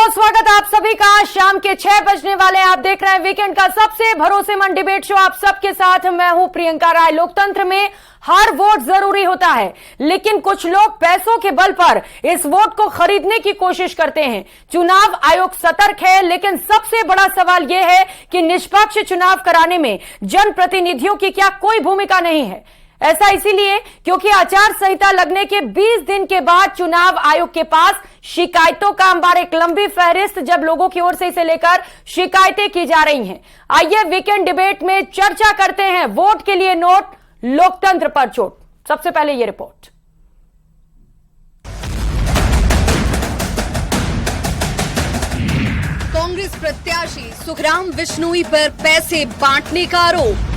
बहुत स्वागत है आप सभी का। शाम के 6 बजने वाले हैं। आप देख रहे हैं वीकेंड का सबसे भरोसेमंद डिबेट शो। आप सबके साथ मैं हूं प्रियंका राय। लोकतंत्र में हर वोट जरूरी होता है, लेकिन कुछ लोग पैसों के बल पर इस वोट को खरीदने की कोशिश करते हैं। चुनाव आयोग सतर्क है, लेकिन सबसे बड़ा सवाल यह है कि निष्पक्ष चुनाव कराने में जनप्रतिनिधियों की क्या कोई भूमिका नहीं है। ऐसा इसीलिए क्योंकि आचार संहिता लगने के 20 दिन के बाद चुनाव आयोग के पास शिकायतों का अंबार, एक लंबी फहरिस्त जब लोगों की ओर से इसे लेकर शिकायतें की जा रही हैं। आइए वीकेंड डिबेट में चर्चा करते हैं वोट के लिए नोट, लोकतंत्र पर चोट। सबसे पहले यह रिपोर्ट। कांग्रेस प्रत्याशी सुखराम बिश्नोई पर पैसे बांटने का आरोप।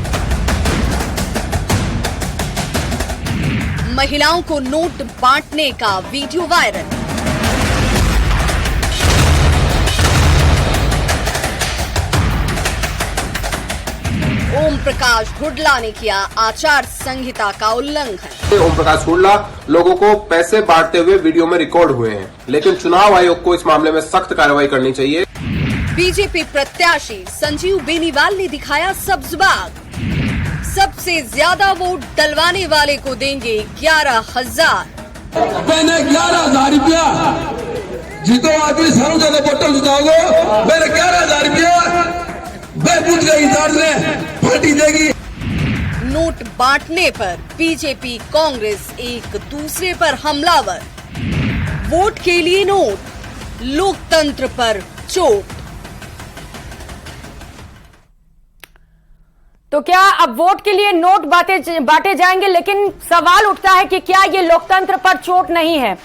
महिलाओं को नोट बांटने का वीडियो वायरल। ओम प्रकाश हुड्डा ने किया आचार संहिता का उल्लंघन। ओम प्रकाश हुड्डा लोगों को पैसे बांटते हुए वीडियो में रिकॉर्ड हुए हैं, लेकिन चुनाव आयोग को इस मामले में सख्त कार्रवाई करनी चाहिए। बीजेपी प्रत्याशी संजीव बेनीवाल ने दिखाया सब्ज बाग। सबसे ज्यादा वोट डलवाने वाले को देंगे 11,000। मैंने 11,000 रुपया जीतो आदमी सारों ज्यादा वोटर जिताओगे, मैंने 11,000 रुपया मैं पूछ गई से पार्टी देगी। नोट बांटने पर बीजेपी कांग्रेस एक दूसरे पर हमलावर। वोट के लिए नोट, लोकतंत्र पर चोट। तो क्या अब वोट के लिए नोट बांटे जाएंगे, लेकिन सवाल उठता है कि क्या ये लोकतंत्र पर चोट नहीं है।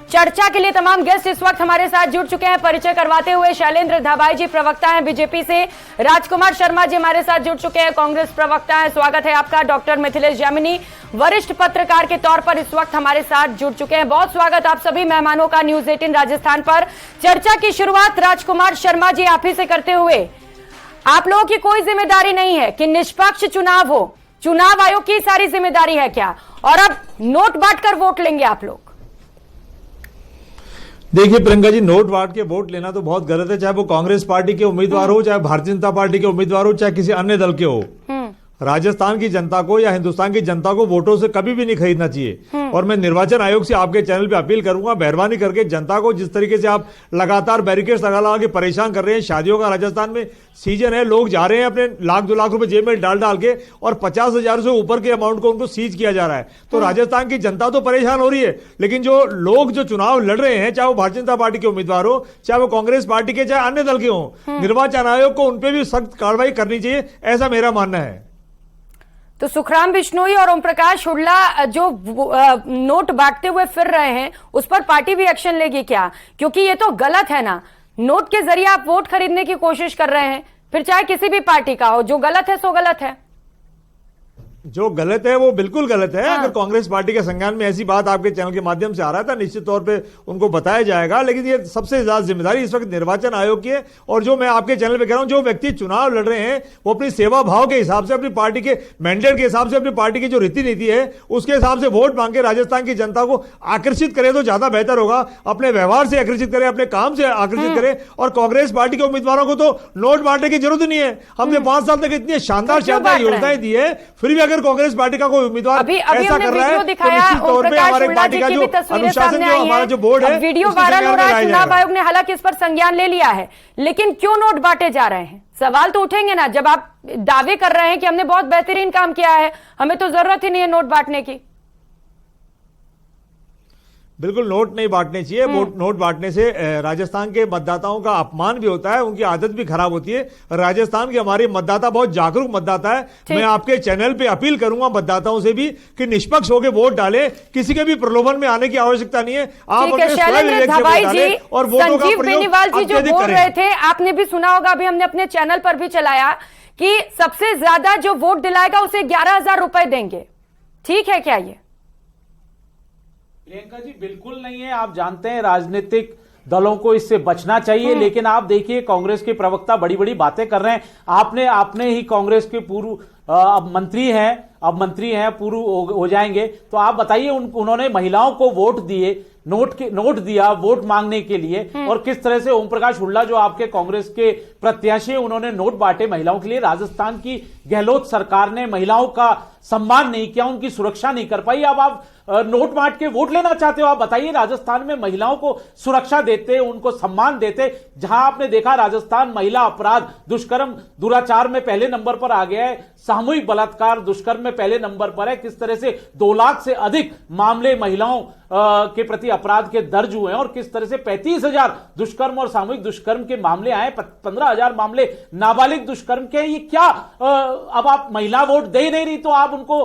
चर्चा के लिए तमाम गेस्ट इस वक्त हमारे साथ जुड़ चुके हैं। परिचय करवाते हुए शैलेंद्र धाबाई जी प्रवक्ता हैं बीजेपी से, राजकुमार शर्मा जी हमारे साथ जुड़ चुके हैं, कांग्रेस प्रवक्ता हैं। स्वागत है आपका। डॉक्टर मिथिलेश जामिनी वरिष्ठ पत्रकार के तौर पर इस वक्त हमारे साथ जुड़ चुके हैं। बहुत स्वागत आप सभी मेहमानों का न्यूज 18 राजस्थान पर। चर्चा की शुरुआत राजकुमार शर्मा जी आप ही से करते हुए, आप लोगों की कोई जिम्मेदारी नहीं है कि निष्पक्ष चुनाव हो, चुनाव आयोग की सारी जिम्मेदारी है क्या, और अब नोट बांटकर वोट लेंगे आप लोग? देखिए प्रियंका जी, नोट बांट के वोट लेना तो बहुत गलत है, चाहे वो कांग्रेस पार्टी के उम्मीदवार हो, चाहे भारतीय जनता पार्टी के उम्मीदवार हो, चाहे किसी अन्य दल के हो। राजस्थान की जनता को या हिंदुस्तान की जनता को वोटों से कभी भी नहीं खरीदना चाहिए। और मैं निर्वाचन आयोग से आपके चैनल पे अपील करूंगा, मेहरबानी करके जनता को जिस तरीके से आप लगातार बैरिकेड्स लगा के परेशान कर रहे हैं। शादियों का राजस्थान में सीजन है, लोग जा रहे हैं अपने लाख 2 लाख रुपए जेब में डाल के, और 50,000 से ऊपर के अमाउंट को उनको सीज किया जा रहा है। तो राजस्थान की जनता तो परेशान हो रही है, लेकिन जो लोग जो चुनाव लड़ रहे हैं, चाहे वो भारतीय जनता पार्टी के उम्मीदवार हो, चाहे वो कांग्रेस पार्टी के, चाहे अन्य दल के हों, निर्वाचन आयोग को उनपे भी सख्त कार्रवाई करनी चाहिए, ऐसा मेरा मानना है। तो सुखराम बिश्नोई और ओम प्रकाश हुड्डा जो नोट बांटते हुए फिर रहे हैं, उस पर पार्टी भी एक्शन लेगी क्या? क्योंकि ये तो गलत है ना। नोट के जरिए आप वोट खरीदने की कोशिश कर रहे हैं, फिर चाहे किसी भी पार्टी का हो। जो गलत है सो गलत है। जो गलत है वो बिल्कुल गलत है। अगर कांग्रेस पार्टी के संज्ञान में ऐसी बात आपके चैनल के माध्यम से आ रहा था, निश्चित तौर पे उनको बताया जाएगा, लेकिन ये सबसे ज्यादा जिम्मेदारी इस वक्त निर्वाचन आयोग की है। और जो मैं आपके चैनल पे कह रहा हूं, जो व्यक्ति चुनाव लड़ रहे हैं वो अपनी सेवा भाव के हिसाब से, अपनी पार्टी के मैंडेट के हिसाब से, अपनी पार्टी की जो रीति नीति है उसके हिसाब से वोट मांग के राजस्थान की जनता को आकर्षित करे तो ज्यादा बेहतर होगा। अपने व्यवहार से आकर्षित करे, अपने काम से आकर्षित करे। और कांग्रेस पार्टी के उम्मीदवारों को तो नोट बांटने की जरूरत नहीं है। हमने 5 साल तक इतनी शानदार योजनाएं दी है, फिर भी अगर कांग्रेस पार्टी का उम्मीदवार ऐसा कर रहा है तो निश्चित तौर पे हमारे पार्टी का जो अनुशासन, जो हमारा जो बोर्ड है, वीडियो वायरल हो रहा है। चुनाव आयोग ने हालांकि इस पर संज्ञान ले लिया है, लेकिन क्यों नोट बांटे जा रहे हैं? सवाल तो उठेंगे ना, जब आप दावे कर रहे हैं कि हमने बहुत बेहतरीन काम किया है, हमें तो जरूरत ही नहीं है नोट बांटने की। बिल्कुल नोट नहीं बांटने चाहिए। नोट बांटने से राजस्थान के मतदाताओं का अपमान भी होता है, उनकी आदत भी खराब होती है। राजस्थान के हमारे मतदाता बहुत जागरूक मतदाता है। मैं आपके चैनल पे अपील करूंगा मतदाताओं से भी कि निष्पक्ष होकर वोट डालें, किसी के भी प्रलोभन में आने की आवश्यकता नहीं है। आप अपने स्वयं विवेक से वोट डालें और वोटों का प्रयोग अत्यधिक बोल रहे थे, आपने भी सुना होगा, अभी हमने अपने चैनल पर भी चलाया कि सबसे ज्यादा जो वोट दिलाएगा उसे 11,000 रुपए देंगे। ठीक है क्या ये? प्रियंका जी बिल्कुल नहीं है। आप जानते हैं राजनीतिक दलों को इससे बचना चाहिए, लेकिन आप देखिए कांग्रेस के प्रवक्ता बड़ी बड़ी बातें कर रहे हैं। आपने ही कांग्रेस के पूर्व अब मंत्री हैं पूर्व हो जाएंगे, तो आप बताइए उन्होंने महिलाओं को वोट दिए, नोट दिया वोट मांगने के लिए, और किस तरह से ओम प्रकाश हुड्डा जो आपके कांग्रेस के प्रत्याशी हैं उन्होंने नोट बांटे महिलाओं के लिए। राजस्थान की गहलोत सरकार ने महिलाओं का सम्मान नहीं किया, उनकी सुरक्षा नहीं कर पाई। अब आप नोट बांट के वोट लेना चाहते हो? आप बताइए, राजस्थान में महिलाओं को सुरक्षा देते, उनको सम्मान देते, जहां आपने देखा राजस्थान महिला अपराध, दुष्कर्म दुराचार में पहले नंबर पर आ गया है, सामूहिक बलात्कार दुष्कर्म में पहले नंबर पर है। किस तरह से 2 लाख से अधिक मामले महिलाओं के प्रति अपराध के दर्ज हुए हैं, और किस तरह से 35,000 दुष्कर्म और सामूहिक दुष्कर्म के मामले आए, 15,000 मामले नाबालिग दुष्कर्म के। ये क्या अब आप महिला वोट दे नहीं रही तो आप उनको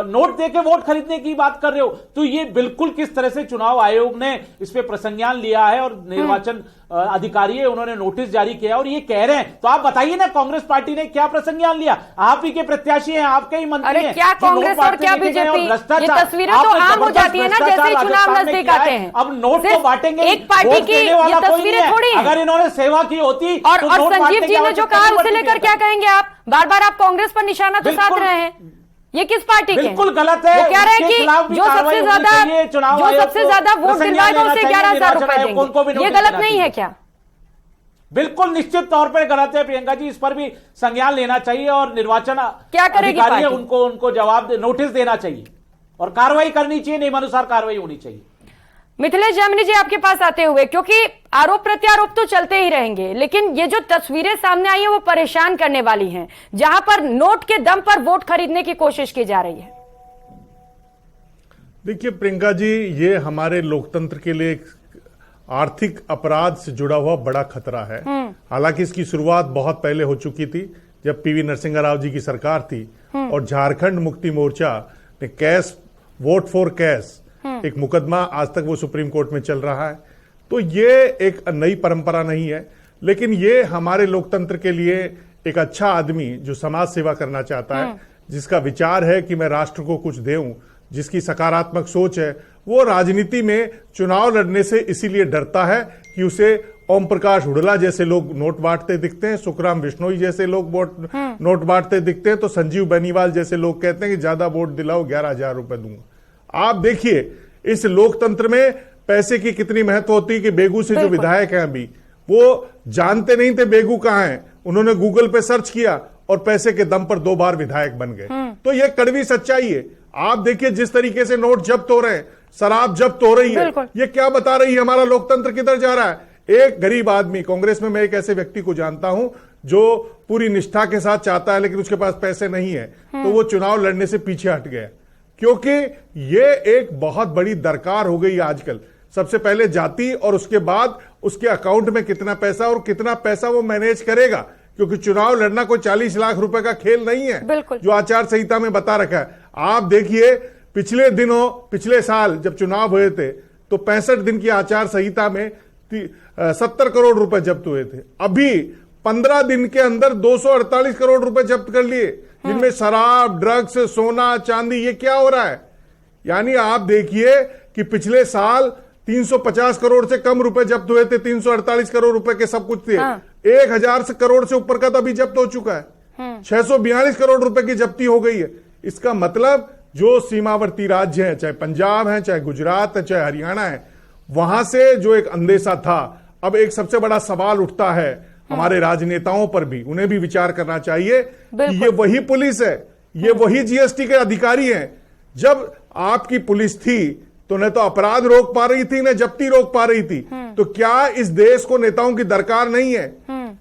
नोट देके वोट खरीदने की बात कर रहे हो? तो ये बिल्कुल किस तरह से चुनाव आयोग ने इस पे प्रसंज्ञान लिया है, और निर्वाचन अधिकारी है उन्होंने नोटिस जारी किया और ये कह रहे हैं। तो आप बताइए ना, कांग्रेस पार्टी ने क्या प्रसंज्ञान लिया? आप ही के प्रत्याशी हैं, आपके ही मंत्री हैं। क्या कांग्रेस और क्या बीजेपी, ये तस्वीरें तो आम हो जाती है ना जैसे ही चुनाव नजदीक आते हैं। अब नोट तो बांटेंगे, एक पार्टी की ये तस्वीरें थोड़ी है। अगर इन्होंने सेवा की होती और संजीव जी ने जो कहा उसे लेकर क्या कहेंगे आप? बार बार आप कांग्रेस पर निशाना तो साध रहे हैं, ये किस पार्टी के? बिल्कुल गलत है। वो कह रहे हैं कि जो सबसे ज्यादा वोट दिलवाएगा उसे 11,000 रुपए देंगे। ये गलत नहीं है क्या? बिल्कुल निश्चित तौर पर गलत है प्रियंका जी, इस पर भी संज्ञान लेना चाहिए और निर्वाचन क्या करेगी अधिकारी है उनको जवाब नोटिस देना चाहिए और कार्रवाई करनी चाहिए, नियमानुसार कार्रवाई होनी चाहिए। मिथिलेश जैमिनी जी आपके पास आते हुए, क्योंकि आरोप प्रत्यारोप तो चलते ही रहेंगे, लेकिन ये जो तस्वीरें सामने आई है वो परेशान करने वाली हैं, जहां पर नोट के दम पर वोट खरीदने की कोशिश की जा रही है। देखिए प्रियंका जी, ये हमारे लोकतंत्र के लिए एक आर्थिक अपराध से जुड़ा हुआ बड़ा खतरा है। हालांकि इसकी शुरुआत बहुत पहले हो चुकी थी, जब पीवी नरसिंह राव जी की सरकार थी और झारखंड मुक्ति मोर्चा ने कैश वोट फॉर कैश एक मुकदमा, आज तक वो सुप्रीम कोर्ट में चल रहा है। तो ये एक नई परंपरा नहीं है, लेकिन ये हमारे लोकतंत्र के लिए एक अच्छा आदमी जो समाज सेवा करना चाहता है, जिसका विचार है कि मैं राष्ट्र को कुछ दूं, जिसकी सकारात्मक सोच है, वो राजनीति में चुनाव लड़ने से इसीलिए डरता है कि उसे ओम प्रकाश हुड्डा जैसे लोग नोट बांटते दिखते हैं, सुखराम बिश्नोई जैसे लोग नोट बांटते दिखते हैं, तो संजीव बेनीवाल जैसे लोग कहते हैं कि ज्यादा वोट दिलाओ 11,000 रुपए दूंगा। आप देखिए इस लोकतंत्र में पैसे की कितनी महत्व होती है कि बेगू से जो विधायक हैं अभी, वो जानते नहीं थे बेगू कहां है, उन्होंने गूगल पे सर्च किया और पैसे के दम पर 2 बार विधायक बन गए। तो ये कड़वी सच्चाई है। आप देखिए जिस तरीके से नोट जब्त हो रहे हैं, शराब जब्त हो रही है, ये क्या बता रही है हमारा लोकतंत्र किधर जा रहा है। एक गरीब आदमी, कांग्रेस में मैं एक ऐसे व्यक्ति को जानता हूं जो पूरी निष्ठा के साथ चाहता है लेकिन उसके पास पैसे नहीं है, तो वो चुनाव लड़ने से पीछे हट गया, क्योंकि ये एक बहुत बड़ी दरकार हो गई आजकल। सबसे पहले जाति और उसके बाद उसके अकाउंट में कितना पैसा और कितना पैसा वो मैनेज करेगा, क्योंकि चुनाव लड़ना कोई 40 लाख रुपए का खेल नहीं है जो आचार संहिता में बता रखा है। आप देखिए पिछले साल जब चुनाव हुए थे तो 65 दिन की आचार संहिता में 70 करोड़ रुपए जब्त हुए थे। अभी 15 दिन के अंदर 248 करोड़ रुपए जब्त कर लिए, जिनमें शराब, ड्रग्स, सोना, चांदी, ये क्या हो रहा है। यानी आप देखिए कि पिछले साल 350 करोड़ से कम रुपए जब्त हुए थे, 348 करोड़ रुपए के सब कुछ थे। 1000 करोड़ से ऊपर का तो अभी जब्त हो चुका है। 642 करोड़ रुपए की जब्ती हो गई है। इसका मतलब जो सीमावर्ती राज्य हैं, चाहे पंजाब है, चाहे गुजरात है, चाहे हरियाणा है, वहां से जो एक अंदेशा था, अब एक सबसे बड़ा सवाल उठता है हमारे राजनेताओं पर भी, उन्हें भी विचार करना चाहिए कि ये वही पुलिस है, ये वही जीएसटी के अधिकारी हैं। जब आपकी पुलिस थी तो न तो अपराध रोक पा रही थी, न जब्ती रोक पा रही थी, तो क्या इस देश को नेताओं की दरकार नहीं है?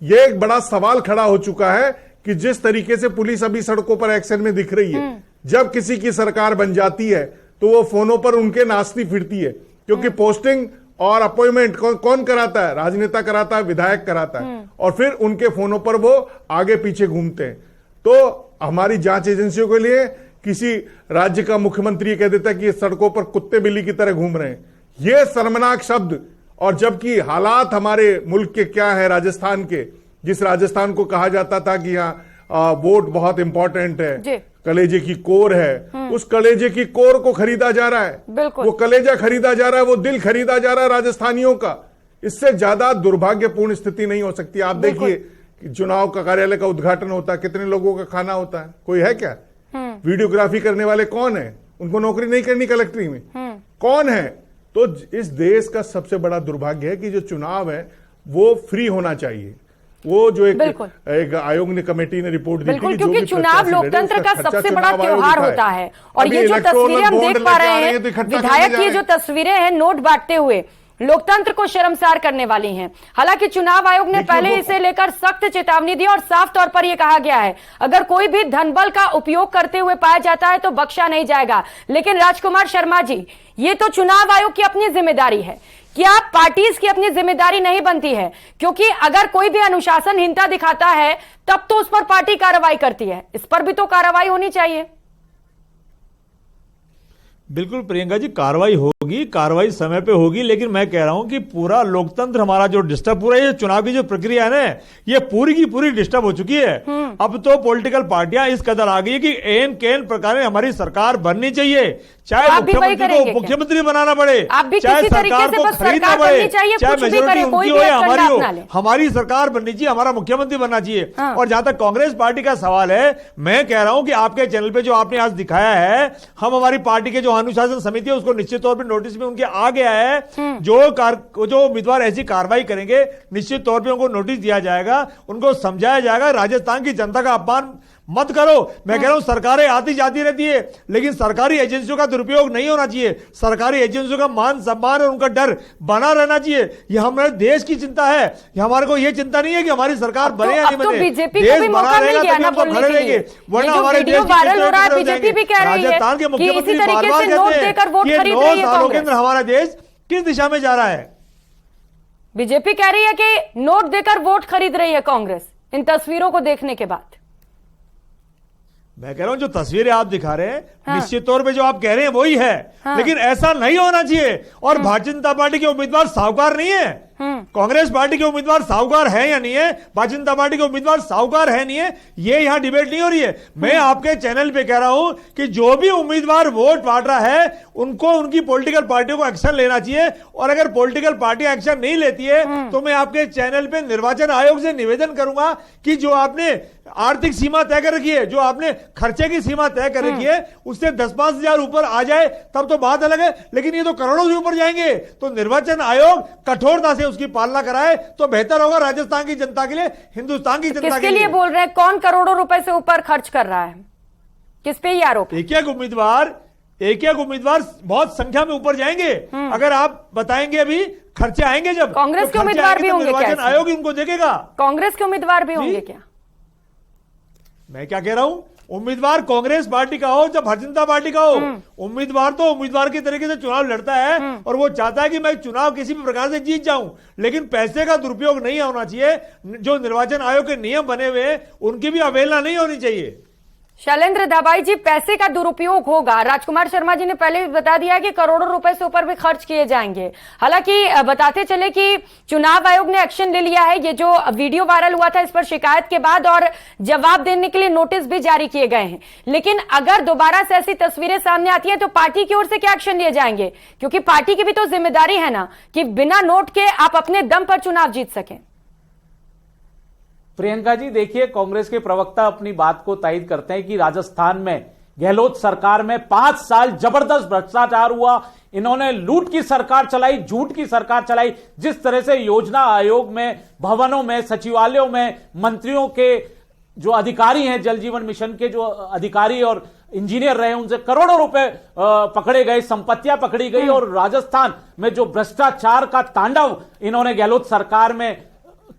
यह एक बड़ा सवाल खड़ा हो चुका है कि जिस तरीके से पुलिस अभी सड़कों पर एक्शन में दिख रही है, जब किसी की सरकार बन जाती है तो वो फोनों पर उनके नाचती फिरती है, क्योंकि पोस्टिंग और अपॉइंटमेंट कौन कराता है? राजनेता कराता है, विधायक कराता है, और फिर उनके फोनों पर वो आगे पीछे घूमते हैं। तो हमारी जांच एजेंसियों के लिए किसी राज्य का मुख्यमंत्री कह देता है कि सड़कों पर कुत्ते बिल्ली की तरह घूम रहे हैं, ये शर्मनाक शब्द। और जबकि हालात हमारे मुल्क के क्या है, राजस्थान के, जिस राजस्थान को कहा जाता था कि यहाँ वोट बहुत इंपॉर्टेंट है, कलेजे की कोर है, उस कलेजे की कोर को खरीदा जा रहा है, वो कलेजा खरीदा जा रहा है, वो दिल खरीदा जा रहा है राजस्थानियों का। इससे ज्यादा दुर्भाग्यपूर्ण स्थिति नहीं हो सकती। आप देखिए चुनाव का कार्यालय का उद्घाटन होता है, कितने लोगों का खाना होता है, कोई है क्या? वीडियोग्राफी करने वाले कौन है? उनको नौकरी नहीं करनी कलेक्ट्री में, कौन है? तो इस देश का सबसे बड़ा दुर्भाग्य है कि जो चुनाव है वो फ्री होना चाहिए। वो जो एक आयोग ने, कमेटी ने रिपोर्ट दी थी, बिल्कुल, क्योंकि चुनाव लोकतंत्र का सबसे बड़ा त्योहार होता है। और ये जो तस्वीरें हम देख पा रहे हैं, विधायक की जो तस्वीरें हैं नोट बांटते हुए, लोकतंत्र को शर्मसार करने वाली हैं। हालांकि चुनाव आयोग ने पहले इसे लेकर सख्त चेतावनी दी और साफ तौर पर यह कहा गया है अगर कोई भी धनबल का उपयोग करते हुए पाया जाता है तो बख्शा नहीं जाएगा। लेकिन राजकुमार शर्मा जी, ये तो चुनाव आयोग की अपनी जिम्मेदारी है, क्या पार्टीज की अपनी जिम्मेदारी नहीं बनती है? क्योंकि अगर कोई भी अनुशासनहीनता दिखाता है तब तो उस पर पार्टी कार्रवाई करती है, इस पर भी तो कार्रवाई होनी चाहिए। बिल्कुल प्रियंका जी, कार्रवाई होगी, कार्रवाई समय पे होगी, लेकिन मैं कह रहा हूं कि पूरा लोकतंत्र हमारा जो डिस्टर्ब, पूरा ये चुनाव की जो प्रक्रिया है ना, ये पूरी की पूरी डिस्टर्ब हो चुकी है। अब तो पॉलिटिकल पार्टियां इस कदर आ गई है कि एन केन प्रकार हमारी सरकार बननी चाहिए, चाहे मुख्यमंत्री को मुख्यमंत्री बनाना पड़े, चाहे सरकार को खरीदना पड़े, चाहे मेजोरिटी उनकी हो या हमारी हो, हमारी सरकार बननी चाहिए, हमारा मुख्यमंत्री बनना चाहिए। और जहां तक कांग्रेस पार्टी का सवाल है, मैं कह रहा हूं कि आपके चैनल पे जो आपने आज दिखाया है, हम हमारी पार्टी के जो अनुशासन समिति है उसको निश्चित तौर पर नोटिस में उनके आ गया है। जो उम्मीदवार ऐसी कार्रवाई करेंगे निश्चित तौर पे उनको नोटिस दिया जाएगा, उनको समझाया जाएगा। राजस्थान की जनता का अपमान मत करो। मैं कह रहा हूं सरकारें आती जाती रहती है, लेकिन सरकारी एजेंसियों का दुरुपयोग नहीं होना चाहिए। सरकारी एजेंसियों का मान सम्मान और उनका डर बना रहना चाहिए। ये हमारे देश की चिंता है, हमारे को ये चिंता नहीं है कि हमारी सरकार बने या नहीं बने। देश बना रहेगा तभी हम तो खड़े रहेंगे, वरना हमारे देश राजस्थान के मुख्यमंत्री बार बार कहते हैं कि 9 सालों के अंदर हमारा देश किस दिशा में जा रहा है। बीजेपी कह रही है कि नोट देकर वोट खरीद रही है कांग्रेस, इन तस्वीरों को देखने के बाद। मैं कह रहा हूं जो तस्वीरें आप दिखा रहे हैं, निश्चित तौर पे जो आप कह रहे हैं वही है, लेकिन ऐसा नहीं होना चाहिए। और भारतीय जनता पार्टी के उम्मीदवार साहूकार नहीं है, कांग्रेस पार्टी के उम्मीदवार साहूकार है या नहीं है, भारतीय जनता पार्टी के उम्मीदवार साहूकार है नहीं है, ये यहां डिबेट नहीं हो रही है। मैं आपके चैनल पे कह रहा हूं कि जो भी उम्मीदवार वोट बांट रहा है उनको उनकी पॉलिटिकल पार्टियों को एक्शन लेना चाहिए। और अगर पॉलिटिकल पार्टी एक्शन नहीं लेती है तो मैं आपके चैनल पे निर्वाचन आयोग से निवेदन करूंगा कि जो आपने आर्थिक सीमा तय कर रखी है, जो आपने खर्चे की सीमा तय कर रखी है, उससे 10-5 हजार ऊपर आ जाए तब तो बात अलग है, लेकिन ये तो करोड़ों से ऊपर जाएंगे। तो निर्वाचन आयोग कठोरता से उसकी पालना कराए तो बेहतर होगा राजस्थान की जनता के लिए, हिंदुस्तान की जनता के लिए। बोल रहे हैं कौन करोड़ों रुपए से ऊपर खर्च कर रहा है, किस पे ये आरोप? एक एक उम्मीदवार बहुत संख्या में ऊपर जाएंगे। अगर आप बताएंगे अभी खर्चे आएंगे, जब कांग्रेस के उम्मीदवार भी होंगे, निर्वाचन आयोग उनको देखेगा। कांग्रेस के उम्मीदवार भी होंगे क्या? मैं क्या कह रहा हूं, उम्मीदवार कांग्रेस पार्टी का हो, जब भारतीय जनता पार्टी का हो, उम्मीदवार तो उम्मीदवार की तरीके से चुनाव लड़ता है और वो चाहता है कि मैं चुनाव किसी भी प्रकार से जीत जाऊं, लेकिन पैसे का दुरुपयोग नहीं होना चाहिए। जो निर्वाचन आयोग के नियम बने हुए हैं उनकी भी अवहेलना नहीं होनी चाहिए। शैलेंद्र धाबाई जी, पैसे का दुरुपयोग होगा, राजकुमार शर्मा जी ने पहले भी बता दिया कि करोड़ों रुपए से ऊपर भी खर्च किए जाएंगे। हालांकि बताते चले कि चुनाव आयोग ने एक्शन ले लिया है, ये जो वीडियो वायरल हुआ था इस पर शिकायत के बाद, और जवाब देने के लिए नोटिस भी जारी किए गए हैं। लेकिन अगर दोबारा से ऐसी तस्वीरें सामने आती हैं तो पार्टी की ओर से क्या एक्शन लिए जाएंगे? क्योंकि पार्टी की भी तो जिम्मेदारी है ना कि बिना नोट के आप अपने दम पर चुनाव जीत सकें। प्रियंका जी देखिए, कांग्रेस के प्रवक्ता अपनी बात को तायद करते हैं कि राजस्थान में गहलोत सरकार में 5 साल जबरदस्त भ्रष्टाचार हुआ। इन्होंने लूट की सरकार चलाई, झूठ की सरकार चलाई। जिस तरह से योजना आयोग में, भवनों में, सचिवालयों में मंत्रियों के जो अधिकारी हैं, जल जीवन मिशन के जो अधिकारी और इंजीनियर रहे, उनसे करोड़ों रुपए पकड़े गए, संपत्तियां पकड़ी गई। और राजस्थान में जो भ्रष्टाचार का तांडव इन्होंने गहलोत सरकार में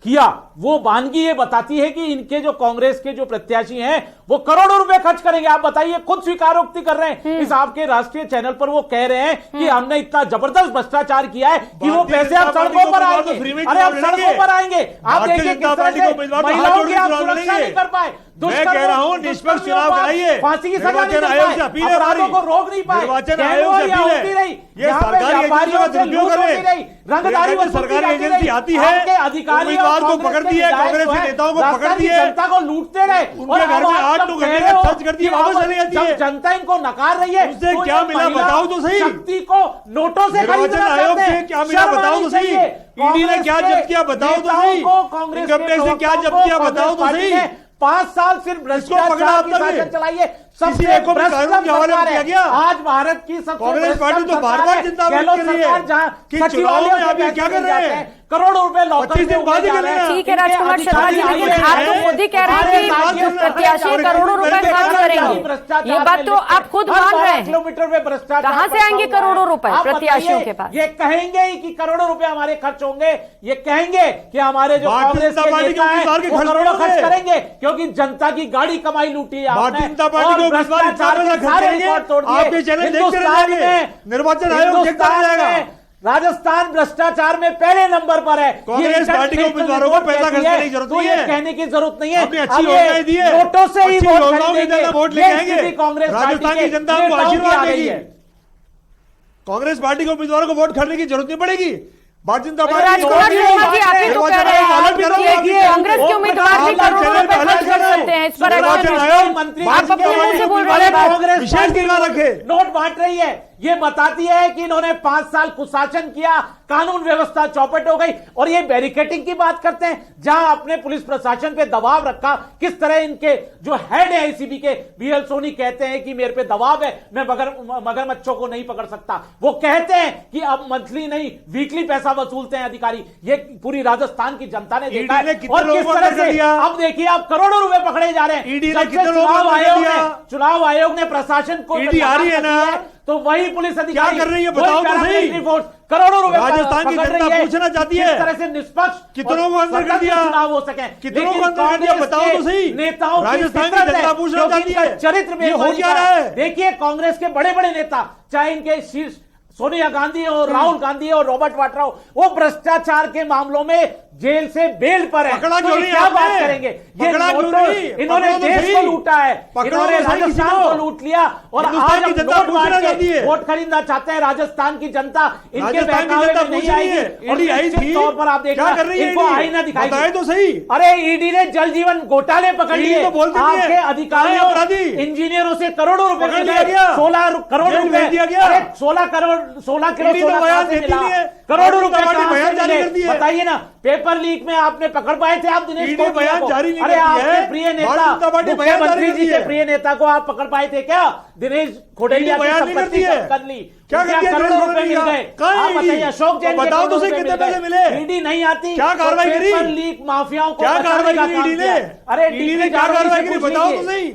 किया, वो वानगी ये बताती है कि इनके जो कांग्रेस के जो प्रत्याशी हैं वो करोड़ों रुपए खर्च करेंगे। आप बताइए, खुद स्वीकारोक्ति कर रहे हैं इस आपके राष्ट्रीय चैनल पर। वो कह रहे हैं कि हमने इतना जबरदस्त भ्रष्टाचार किया है कि वो पैसे अब सड़कों पर आएंगे। अरे अब सड़कों पर आएंगे, आप देखिए किस तरह से महिलाओं की आप सुरक्षा नहीं कर पाए। मैं कह रहा हूं निष्पक्ष चुनाव कराइए, फांसी की सजा नहीं आयोग से अपील है, अपराधों को रोक नहीं पाए, निर्वाचन आयोग से अपील है। ये सरकारी एजेंसियों का दुरुपयोग कर रहे हैं, रंगदारी सरकारी एजेंसी आती है, उम्मीदवार को पकड़ती है, कांग्रेस के नेताओं को पकड़ती है, जनता को लूटते रहे, उनके घर में 8-9 घंटे का खर्च करती है, वापस चली जाती है। जनता इनको नकार रही है, उससे क्या मिला बताओ तो सही। शक्ति को नोटों से निर्वाचन आयोग से क्या मिला बताओ तो सही। ईडी ने क्या जब्त किया बताओ तो सही। इनकम टैक्स ने क्या जब्त किया बताओ तो सही। 5 साल सिर्फ भ्रष्टाचार की शासन चलाई है। किसी एक को भी कानून के हवाले में किया गया? आज भारत की सबसे कांग्रेस पार्टी तो बार-बार चिंता कर रही है कि चुनाव में आप ये क्या कर रहे हैं? करोड़ों रुपए लॉकर 25 दिन बाद ही कर रहे हैं। ठीक है राजकुमार शर्मा जी, लेकिन आप तो मोदी कह रहे हैं कि प्रत्याशी करोड़ों रुपए खर्च करेंगे, ये बात तो आप खुद मान रहे हैं। किलोमीटर में भ्रष्टाचार कहां से आएंगे करोड़ों रुपए प्रत्याशियों के पास? ये कहेंगे ही कि करोड़ों रुपए हमारे खर्च होंगे, ये कहेंगे कि हमारे जो कांग्रेस के नेता हैं वो करोड़ों खर्च करेंगे, क्योंकि जनता की गाड़ी कमाई लूटी है आपने और भ्रष्टाचार के सारे रिकॉर्ड तोड़ दिए। हिंदुस्तान में निर्वाचन आयोग देखता रहेगा। राजस्थान भ्रष्टाचार में पहले नंबर पर है। कांग्रेस पार्टी के उम्मीदवारों को पैसा खर्च करने की जरूरत नहीं है, ये कहने की जरूरत नहीं है। अपनी अच्छी योजनाएं दी है, नोटों से ही वोट खरीदेंगे, वोट लेके आएंगे। कांग्रेस राजस्थान की जनता को आशीर्वाद देगी। कांग्रेस पार्टी के उम्मीदवारों को वोट खरीदने की जरूरत नहीं पड़ेगी। भारतीय जनता पार्टी राजकुमार शर्मा जी, आप ही तो कह रहे हैं कि कांग्रेस के उम्मीदवार भी करोड़ों रुपए खर्च कर सकते हैं, इस पर आप अपने मुंह से बोल रहे हैं। कांग्रेस विशेष गिरवा रखे, नोट बांट रही है, ये बताती है कि इन्होंने 5 साल कुशासन किया, कानून व्यवस्था चौपट हो गई। और ये बैरिकेटिंग की बात करते हैं, जहां अपने पुलिस प्रशासन पे दबाव रखा। किस तरह इनके जो हेड है एसीबी के बीएल सोनी कहते हैं कि मेरे पे दबाव है, मैं मगरमच्छों को नहीं पकड़ सकता। वो कहते हैं कि अब मंथली नहीं वीकली पैसा वसूलते हैं अधिकारी। ये पूरी राजस्थान की जनता ने देखा है। और किस तरह से अब देखिए आप करोड़ों रुपए पकड़े जा रहे हैं। चुनाव आयोग ने प्रशासन को आ रही है ना, तो वही पुलिस अधिकारी क्या कर रही है बताओ तो सही। करोड़ों रुपए राजस्थान की जनता पूछना चाहती है किस तरह से निष्पक्ष कितनों को अंदर कर दिया, चुनाव हो सके, कितनों को अंदर कर दिया बताओ तो सही। नेताओं राजस्थान की जनता पूछना चाहती है चरित्र में हो क्या रहा है। देखिए कांग्रेस के बड़े बड़े नेता, चाहे इनके शीर्ष सोनिया गांधी और राहुल गांधी और रॉबर्ट वाड्रा, वो भ्रष्टाचार के मामलों में जेल से बेल पर है। पकड़ा तो क्यों ये नहीं क्या बात आपने? करेंगे? पकड़ा क्यों नहीं? इन्होंने पकड़ो तो देश सही। को लूटा है, पकड़ो इन्होंने तो सही किसी राजस्थान को। को लूट लिया और हिंदुस्तान आज की हम जनता नोट पूछना बांट चाहती के है। वोट खरीदना चाहते हैं। राजस्थान की जनता इनके राजस्थान की बहकावे जनता में नहीं पूछ रही आएगी। है। और ईडी आई निश्चित थी, तौर पर आप देखना क्या कर रही है इनको ईडी? आईना दिखाई बताए तो सही। अरे ईडी ने जल जीवन घोटाले पकड़ ईडी लिए, तो बोलती नहीं है। आपके अधिकारियों अपराधी इंजीनियरों से करोड़ों रुपए पकड़ लिया गया, 16 करोड़ जेल रुपए भेज दिया गया। 16 किलो ईडी तो सोना बयान कहां से देती मिला? नहीं है। करोड़ों रुपए पार्टी कहां बयान से जारी मिले? कर दी है। बताइए ना, पेपर लीक में आपने पकड़ पाए थे आप दिनेश ईडी कोटिया बयान को? जारी नहीं अरे करती आपके है। प्रिय भारतीय नेता जनता पार्टी बयान जारी मुख्यमंत्री करती जी के है। प्रिय नेता को आप पकड़ पाए थे क्या? दिनेश खोडेलिया की बयान नहीं संपत्ति करती है। जब्त कर ली, क्या क्या करती है? करोड़ों रुपए मिल कहाँ गए? है आप ईडी? बताइए, अशोक जैन के बताओ तो करोड़ों सही रुपए कितने मिल पैसे गए। मिले? ईडी नहीं आती, क्या कार्रवाई करी? पेपर लीक माफियाओं को क्या बचाने कार्रवाई का करी काम ईडी ने? किया। अरे ईडी ने क्या कार्रवाई करी बताओ तो सही।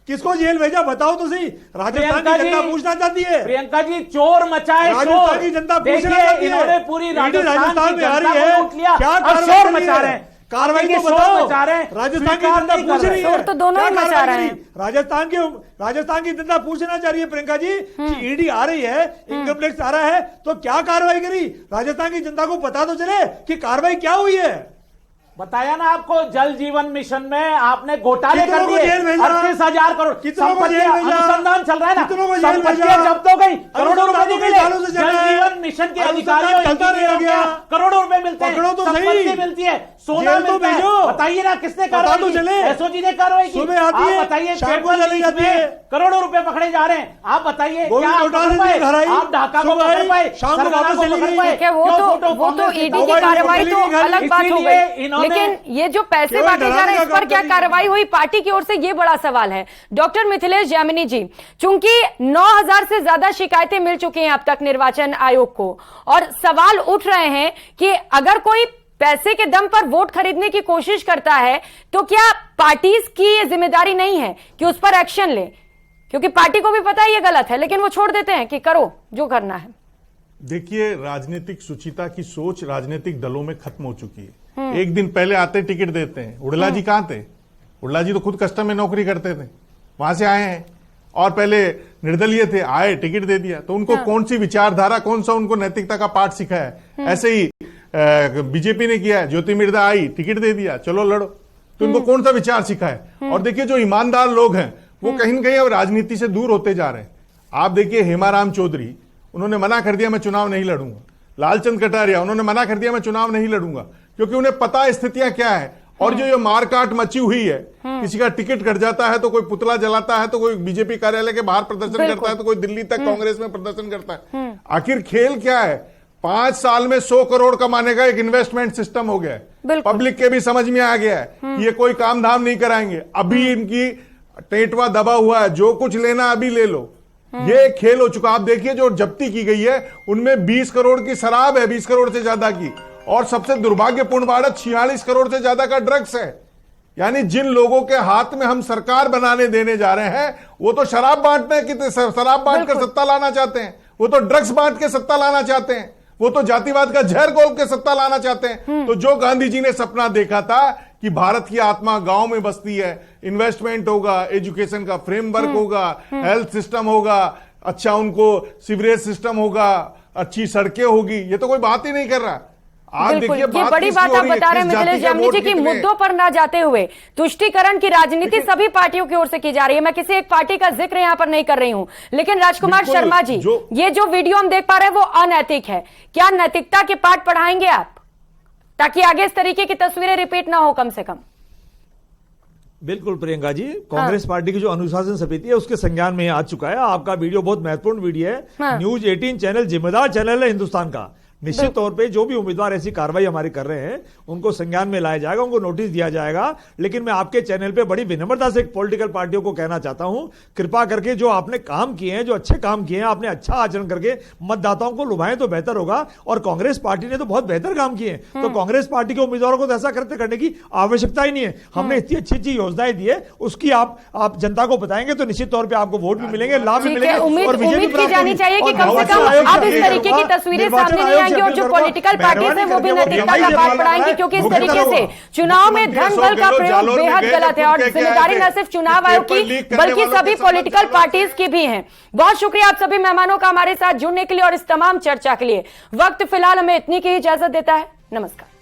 किसको जेल भेजा बताओ तो सही। राजस्थान की जनता पूछना चाहती है। प्रियंका जी, चोर मचाए शोर। राजस्थान की जनता पूछना चाहती है। इन्होंने पूरी राजस्थान में आ रही को है, लूट लिया क्या और कार्रवाई शोर करी मचा है? रहे हैं। कार्रवाई तो शोर बताओ। मचा रहे हैं, राजस्थान की स्वीकार जनता नहीं पूछ कर रही रहे। है। शोर तो दोनों ही क्या मचा कार्रवाई रहे करी? हैं। राजस्थान की जनता पूछना चाह रही है प्रियंका जी कि ईडी आ रही है, इनकम टैक्स आ रहा है, तो क्या कार्रवाई करी? राजस्थान की जनता को पता तो चले कि कार्रवाई क्या हुई है। बताया ना आपको, जल जीवन मिशन में आपने घोटाले कर कितनों को दिए। जेल भेजा? 38,000 करोड़ कितनों को जेल भेजा? अनुसंधान चल रहा है ना, कितनों को जेल संपत्तियां भेजा? जब्त हो गई, करोड़ों रुपए नहीं मिले। सालों से चल जल रहा है। जीवन मिशन के अनुसंधान अधिकारियों चलता नहीं इंजीनियरों गया। को करोड़ों रुपए मिलते हैं, पकड़ो तो सही। संपत्ति मिलती है, सोना जेल तो मिलता है। भेजो। बताइए ना किसने पता कार्रवाई तो की? चले। एसओजी ने कार्रवाई की। सुबह आती है, आप बताइए, शाम को पेपर चली लीक जाती में है। करोड़ों रुपए पकड़े जा रहे हैं। आप बताइए, गोविंद क्या आप डोटासरा पकड़ पाए? से घर आई, आप ढाका को सुबह पकड़ आई, पाए, शाम को सरगना वापस को चली पकड़ गई। पाए? ठीक है, वो क्यों तो कांग्रेस के ईडी की मोबाइल कार्रवाई को तो निकाली। अलग बात हो इसीलिए गई, इन्होंने- लेकिन ये जो पैसे केवल बांटे जा रहे हैं डराने इस का पर क्या काम कार्रवाई हुई पार्टी की ओर से, ये बड़ा सवाल है। डॉक्टर मिथिलेश जामिनी जी, चूंकि 9,000 से ज्यादा शिकायतें मिल चुकी हैं अब तक निर्वाचन आयोग को, और सवाल उठ रहे हैं कि अगर कोई पैसे के दम पर वोट खरीदने की कोशिश करता है तो क्या पार्टीज की ये जिम्मेदारी नहीं है कि उस पर एक्शन ले? क्योंकि पार्टी को भी पता है ये गलत है, लेकिन वो छोड़ देते हैं कि करो जो करना है। देखिए, राजनीतिक सुचिता की सोच राजनीतिक दलों में खत्म हो चुकी है। एक दिन पहले आते टिकट देते हैं। उड़ला जी कहां थे? उड़ला जी तो खुद कस्टम में नौकरी करते थे, वहां से आए हैं और पहले निर्दलीय थे, आए टिकट दे दिया। तो उनको कौन सी विचारधारा, कौन सा उनको नैतिकता का पाठ सिखाया है? ऐसे ही बीजेपी ने किया है, ज्योति मिर्धा आई, टिकट दे दिया, चलो लड़ो। तो उनको कौन सा विचार सिखा है? और देखिए, जो ईमानदार लोग हैं वो कहीं ना कहीं अब राजनीति से दूर होते जा रहे हैं। आप देखिए, हेमाराम चौधरी, उन्होंने मना कर दिया मैं चुनाव नहीं लड़ूंगा। लालचंद कटारिया, उन्होंने मना कर दिया मैं चुनाव नहीं लड़ूंगा, क्योंकि उन्हें पता है स्थितियां क्या है। और जो ये मारकाट मची हुई है, किसी का टिकट कट जाता है तो कोई पुतला जलाता है, तो कोई बीजेपी कार्यालय के बाहर प्रदर्शन करता है, तो कोई दिल्ली तक कांग्रेस में प्रदर्शन करता है। आखिर खेल क्या है? 5 साल में 100 करोड़ कमाने का एक इन्वेस्टमेंट सिस्टम हो गया है। पब्लिक के भी समझ में आ गया है कि ये कोई काम धाम नहीं कराएंगे। अभी इनकी टेटवा दबा हुआ है, जो कुछ लेना अभी ले लो। ये खेल हो चुका। आप देखिए जो जब्ती की गई है उनमें 20 करोड़ की शराब है, 20 करोड़ से ज्यादा की, और सबसे दुर्भाग्यपूर्ण बात 46 करोड़ से ज्यादा का ड्रग्स है। यानी जिन लोगों के हाथ में हम सरकार बनाने देने जा रहे हैं वो तो शराब बांटने की शराब बांट कर सत्ता लाना चाहते हैं, वो तो ड्रग्स बांट के सत्ता लाना चाहते हैं, वो तो जातिवाद का जहर घोल के सत्ता लाना चाहते हैं। तो जो गांधी जी ने सपना देखा था कि भारत की आत्मा गांव में बसती है, इन्वेस्टमेंट होगा, एजुकेशन का फ्रेमवर्क होगा, हेल्थ सिस्टम होगा, अच्छा उनको सीवरेज सिस्टम होगा, अच्छी सड़कें होगी, ये तो कोई बात ही नहीं कर रहा। आज देखिए ये बड़ी बात आप बता रहे हैं मिथिलेश जामनी जी की मुद्दों पर ना जाते हुए तुष्टीकरण की राजनीति सभी पार्टियों की ओर से की जा रही है। मैं किसी एक पार्टी का जिक्र यहां पर नहीं कर रही हूं, लेकिन राजकुमार शर्मा जी ये जो वीडियो हम देख पा रहे हैं वो अनैतिक है। क्या नैतिकता के पाठ पढ़ाएंगे आप ताकि आगे इस तरीके की तस्वीरें रिपीट ना हो कम से कम? बिल्कुल प्रियंका जी, कांग्रेस पार्टी की जो अनुशासन समिति है उसके संज्ञान में आ चुका है। आपका वीडियो बहुत महत्वपूर्ण वीडियो है। न्यूज 18 चैनल जिम्मेदार चैनल है हिंदुस्तान का। निश्चित तौर पे जो भी उम्मीदवार ऐसी कार्रवाई हमारी कर रहे हैं उनको संज्ञान में लाया जाएगा, उनको नोटिस दिया जाएगा। लेकिन मैं आपके चैनल पे बड़ी विनम्रता से पॉलिटिकल पार्टियों को कहना चाहता हूं, कृपा करके जो आपने काम किए हैं, जो अच्छे काम किए हैं, आपने अच्छा आचरण करके मतदाताओं को लुभाएं तो बेहतर होगा। और कांग्रेस पार्टी ने तो बहुत बेहतर काम किए हैं, तो कांग्रेस पार्टी के उम्मीदवारों को तो ऐसा करने की आवश्यकता ही नहीं है। हमने इतनी अच्छी अच्छी योजनाएं दी है, उसकी आप जनता को बताएंगे तो निश्चित तौर पर आपको वोट भी मिलेंगे, लाभ भी मिलेंगे। उम्मीद की जानी चाहिए कि कम से कम अब इस तरीके की तस्वीरें सामने नहीं आएंगी और जो पॉलिटिकल पार्टीज है वो भी नैतिकता का पाठ पढ़ाएंगे, क्योंकि इस तरीके से चुनाव में धन बल का प्रयोग बेहद गलत है और जिम्मेदारी न सिर्फ चुनाव आयोग की बल्कि सभी पॉलिटिकल पार्टीज की भी है। बहुत शुक्रिया आप सभी मेहमानों का हमारे साथ जुड़ने के लिए और इस तमाम चर्चा के लिए। वक्त फिलहाल हमें इतनी की इजाजत देता है। नमस्कार।